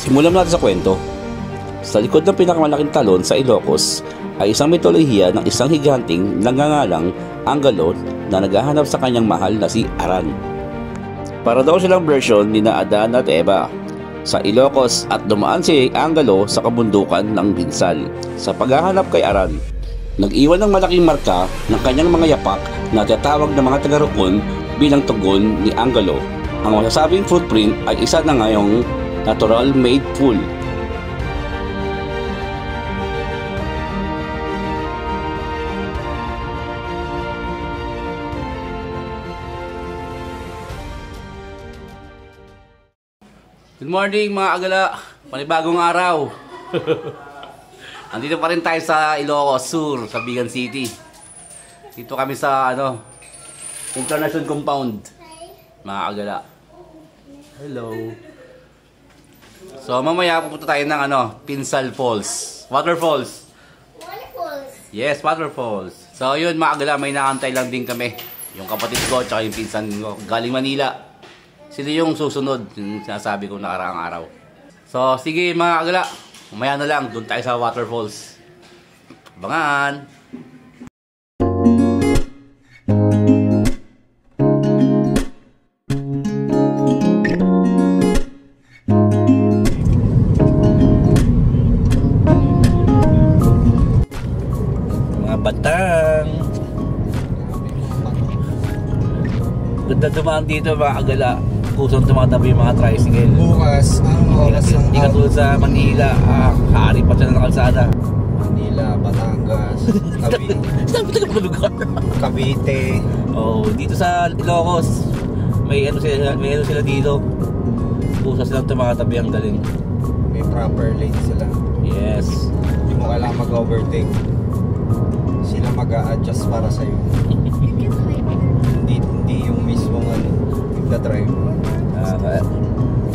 Simulan natin sa kwento. Sa likod ng pinakamalaking talon sa Ilocos ay isang mitolohiya ng isang higanting nagngangalang Angelo na naghahanap sa kanyang mahal na si Aran. Para daw silang version ni na Adan at Eva sa Ilocos at dumaan si Angelo sa kabundukan ng Binsal. Sa paghahanap kay Aran, nag-iwan ng malaking marka ng kanyang mga yapak na tinatawag ng mga taga-roon bilang tugon ni Angelo. Ang masasabing footprint ay isa na ngayong natural made pool. Good morning mga agala, panibagong araw. Andito pa rin tayo sa Ilocos Sur, sa Bigan City. Dito kami sa International Compound, mga agala. Hello. So mamaya pupunta tayo ng Pinsal Falls, Waterfalls. Waterfalls. Yes, waterfalls. So yun mga agala, may nakantay lang din kami. Yung kapatid ko at yung pinsan ko galing Manila. Sila yung susunod, yung sinasabi ko nakaraang araw. So, sige mga agala, umaya na lang, doon tayo sa waterfalls. Abangan! Mga batang! Ganda dumaan dito mga agala. Kusang tumatabi yung mga tricycle. Bukas, oras lang? Hindi katulad sa Manila, kaari pa siya ng kalsada. Manila, Batangas, Cavite. Sabi ka pa lugar. Cavite. Oh, dito sa Ilocos, may ano sila dito. Kusa silang tumatabi, ang galing. May proper lane sila. Yes. Hindi mo kailangan mag-overtake. Sila mag-a-adjust para sa'yo. Hindi yung mismong nagda-drive.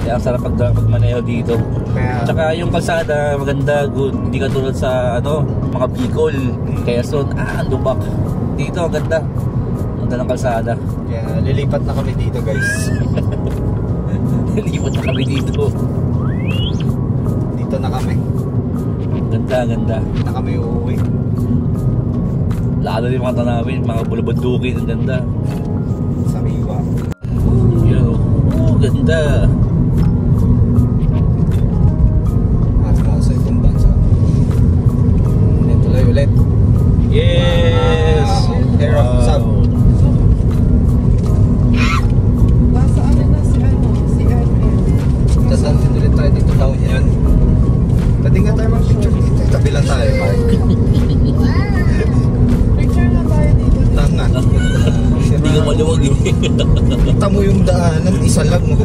Kaya ang sarap pagmaneho dito. Kaya, tsaka yung kalsada maganda, good. Hindi katulad sa mga Bicol, Quezon, lubak. Dito ang ganda. Ganda ng kalsada. kaya lilipat na kami dito guys. Lilipat na kami dito. Dito na kami. Ganda, ganda. Hindi na kami uuwi. Lalo yung mga tanawin, mga bulabandukin, ang ganda. Sariwa. Yo, ganda. Sa itong bansa. Tuloy ulit. Yes! Hair of sub. Nasa si RM. Tasal din ulit tayo dito taon yan. Pwede nga tayo mag-picture dito. Tabi lang tayo, Mark. Picture na tayo dito. Tanga. Hindi ka maluwag eh. Kita mo yung daanan, isa lang mo.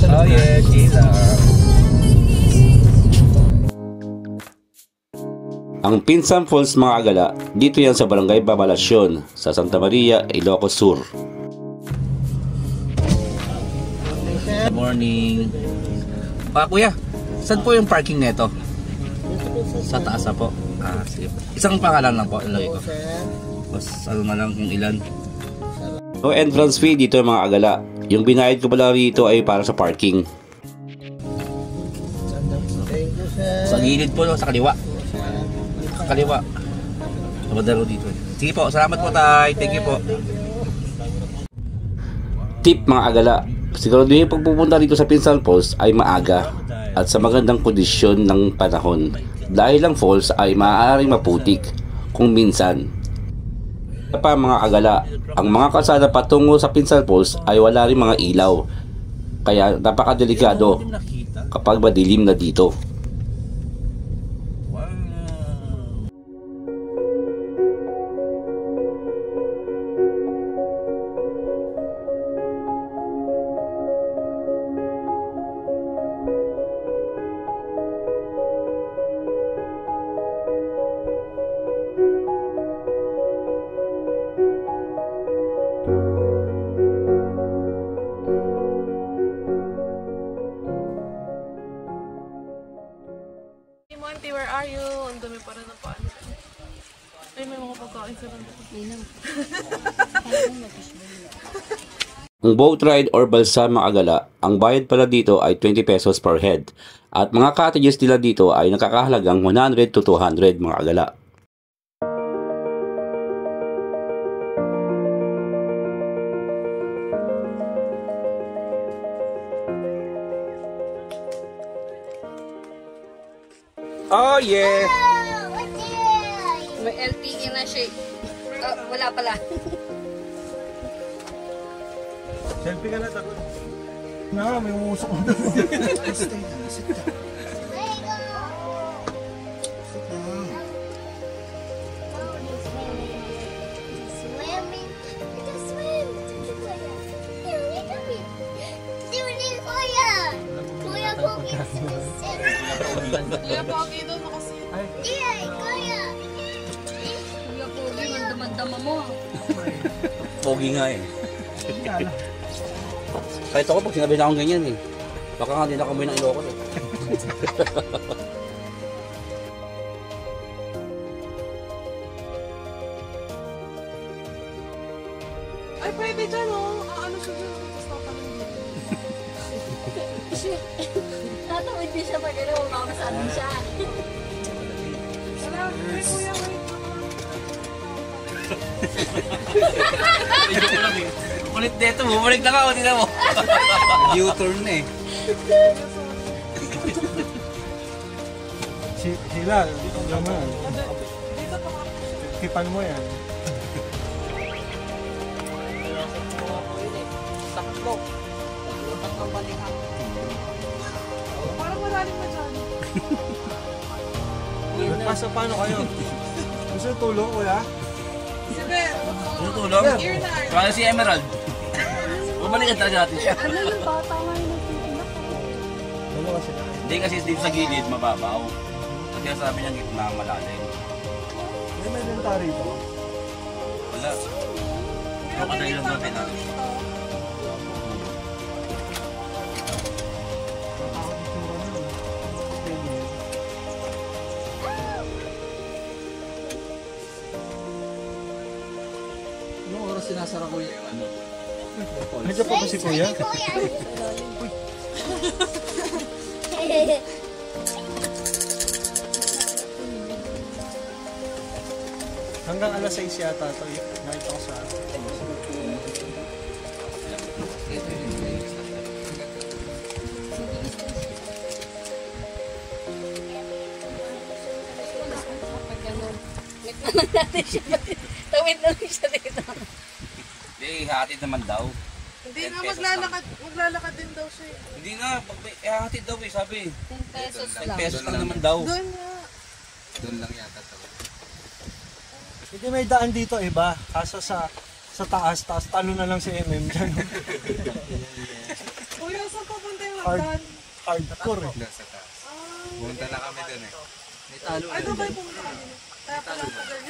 Oh yeah, Gila. Ang Pinsal Falls mga agala, dito yan sa Barangay Babalasyon, sa Santa Maria, Ilocos Sur. Good morning. Kuya, saan po yung parking neto? Sa taas po. Sige. Isang pangalan lang po, ilagay ko. Mas na lang kung ilan. No entrance fee dito mga agala. Yung binayad ko pala rito ay para sa parking. Sa gilid po, sa kaliwa. Kaliwa. Madalo dito. Sige po, salamat po tay. Thank you po. Tip mga agala. Siguraduhin pag pupunta dito sa Pinsal Falls ay maaga at sa magandang kondisyon ng panahon. Dahil ang falls ay maaaring maputik kung minsan. Pa mga agala, ang mga kalsada patungo sa Pinsal Falls ay wala rin mga ilaw. Kaya napakadelikado kapag madilim na dito. para ng paano. Ay, may mga pagkain sila doon. May nang. Ang boat ride or balsa mga agala, ang bayad pala dito ay 20 pesos per head. At mga cottages nila dito ay nakakahalagang 100 to 200 mga agala. Oh yeah! May LTE na siya. Oh, wala pala. Selfie ka na, tago. Na, may umusok mo. Stay down, sit down. Kuya, pogi doon kasi. Kuya Pogi, mandamandama mo. Pogi nga eh. Kahit ako pag sinabi na akong ganyan eh. Baka nga din ako may ng Ilocos eh. Ay, pwede dyan, oh. Ano siya dyan? Tapos papalang dito. Tatawid din siya pag ano, mamasabi siya. Wala, ay, kuya, wait. Kulit dito, bumalik na ka o tina mo. U-turn na eh. Sila, naman. Dito pa ka. Kipan mo yan. Parang malalim na dyan. Nagpasa paano kayo? Gusto yung tulong, kuya? Si Ben. Ano tulong? Ear na. Kaya si Emerald. Bumalikan talaga natin siya. Ano yung bata nga yung nagtitinap? Ano kasi na? Hindi kasi dito sa gilid, mababaw. Kaya sabi niya gitna malalim. May inventory ito. Wala. Ito ka na ilang natin natin. Anong oras sinasara ko yung ano? Medyo pa ba si kuya? Hanggang alas 6 yata ito. Nakita ko sa... Pag gano'n. Wait na lang natin siya. Tawid na lang siya dito. Hindi, hatid naman daw. Hindi 10 nga, pesos maglalakad din daw siya. Hindi nga, pag may hatid daw eh, sabi. 10 pesos 10 lang. pesos lang naman daw. Doon nga. Doon lang yata ito. Hindi may daan dito iba. Kaso sa taas talo na lang si MM dyan. Kuya, saan papunta yung Hard. hagdan? Hardcore eh. Sa taas. Punta na kami dun eh. Ay, doon kayo pumunta kami. Kaya pala pa dyan.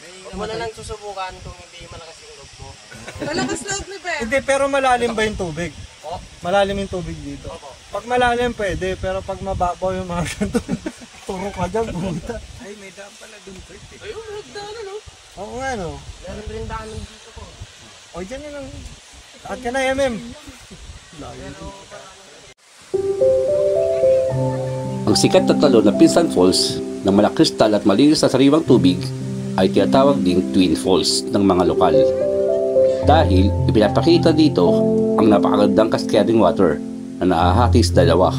Huwag mo na lang susubukan kung hindi malakas yung loob mo. Malakas loob ni Ben. Hindi, pero malalim ba yung tubig? Malalim yung tubig dito. Pag malalim pwede, pero pag mababaw yung mga ganito, turo ka dyan, pumunta. Ay, may daan pala dun, Kurt eh. Ayun, hagdan ano? Oo nga no. Meron rin daanan dito ko. O dyan yun lang. At ka na MM. Ang sikat na talo na Pinsan Falls na malakristal at malinis na sariwang tubig ay tinatawag ding Twin Falls ng mga lokal. Dahil ipinapakita dito ang napakagandang cascading water na naahati sa dalawa.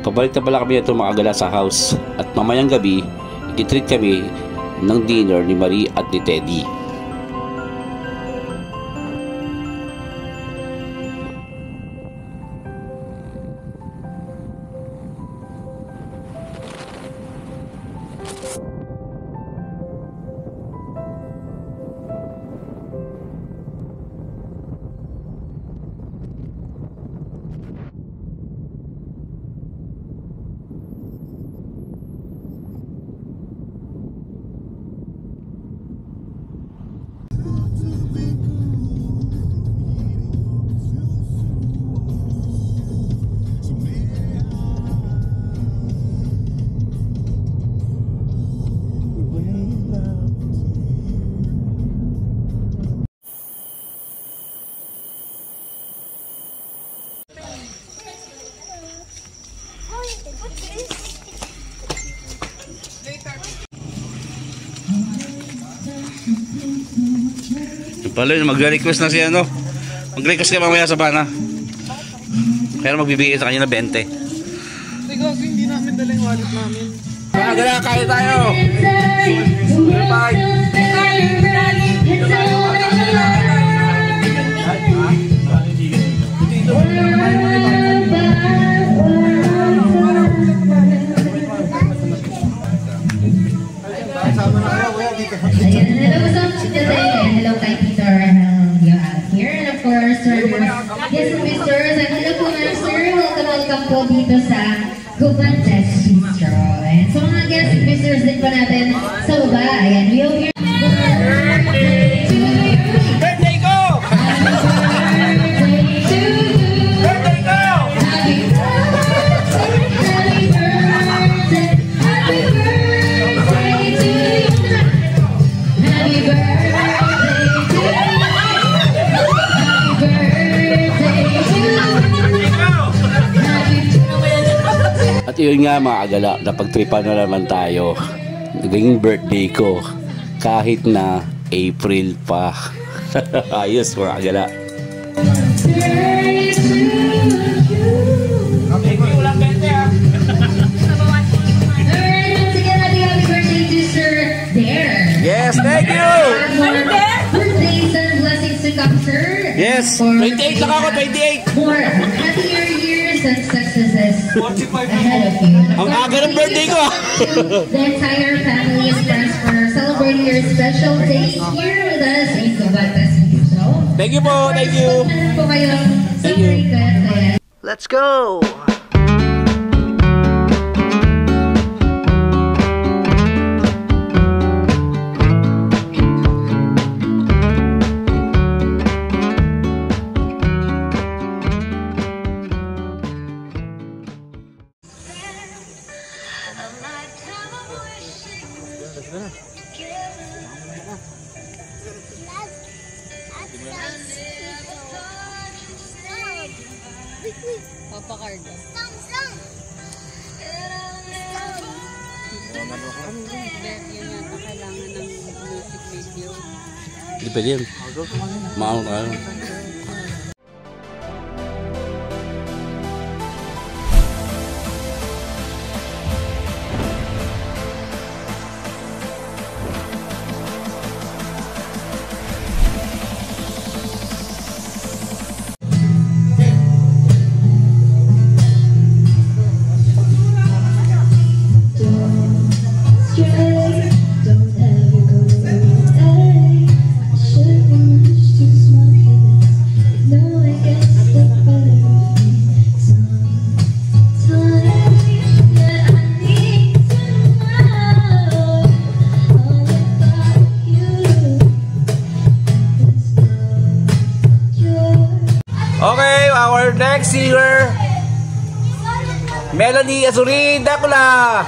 pabalik na pala kami ito mga agala sa house at mamayang gabi ititreat kami ng dinner ni Marie at ni Teddy. Pala, mag-request na siya, no? Mag-request ka mamaya sa bana. Pero magbibigay sa kanya na 20. Ay, gago, hindi namin dala yung wallet namin. Mga gala, kaya tayo! Hello kay Peter here, and of course, yes, Mr. Hello po mga sir, welcome po dito sa Gubantes Bistro. And so mga guest visitors din po natin sa baba, ayan, we hope you're Birthday ko! Birthday ko! At yun nga mga agala, napagtripan na naman tayo. Naging birthday ko kahit na April pa. Ayos mga agala. Yes, thank you! Birthdays and blessings to come, sir. Yes, 28 lang ako, 28! More happier years and successes ahead of you. Ang aga ng birthday ko! The entire family is friends for celebrating your special day here with us in Gubantes Bistro. Thank you po, thank you! Meron po kayong Thank you. celebrate. Let's go! Papakarga. Yun yata kailangan ng music video. Hindi pwede yan. Maano tayo. Okay, our next singer, Melanie Azurin Dacula.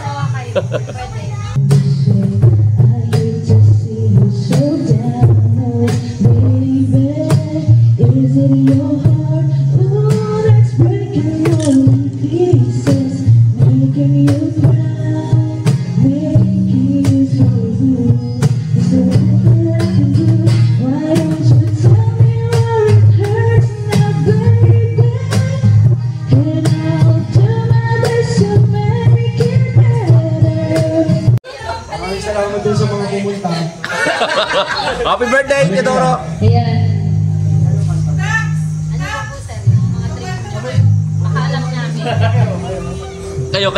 Is it your heart? Oh, that's breaking all in pieces, making you cry, making you so blue. Is there anything I can do? Why don't you tell me where it hurts now, baby? And I'll do my best to Happy birthday, Tidoro! Ayan. Ano ba po, sir? Yung mga drink nyo. Makalam namin. Kayo.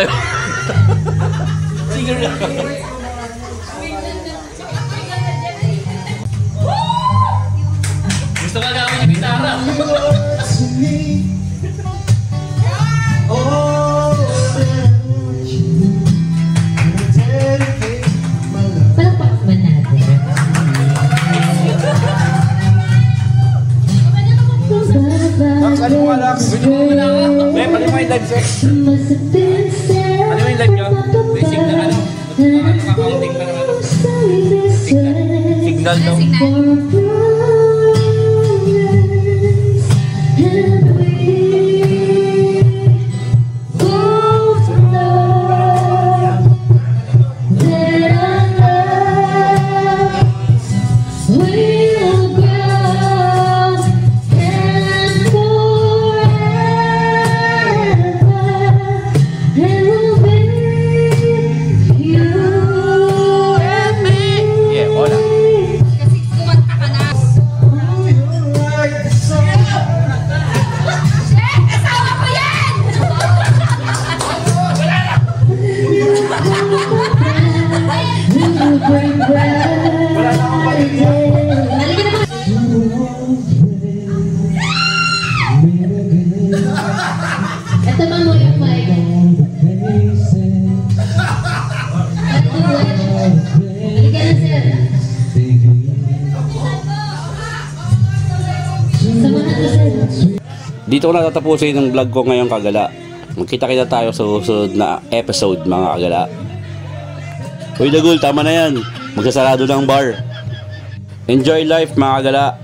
Gusto ka namin yung gitara. Palakpak natin. Max, ano mo Max? May, pali mo yung live, sir. Ano yung live nyo? Basic na ano. Kakaunting pa naman. Signal daw. Yeah, hola. Kasi kumanta ka na. Asawa ko yan! Ito ba mo yung mic? Halika na, sir. Samahan ko, sir. Dito ko natatapusin ang vlog ko ngayong kagala. Magkita-kita tayo sa susunod na episode, mga kagala. Uy, Dagul, tama na yan. Magsasarado ng bar. Enjoy life, mga kagala.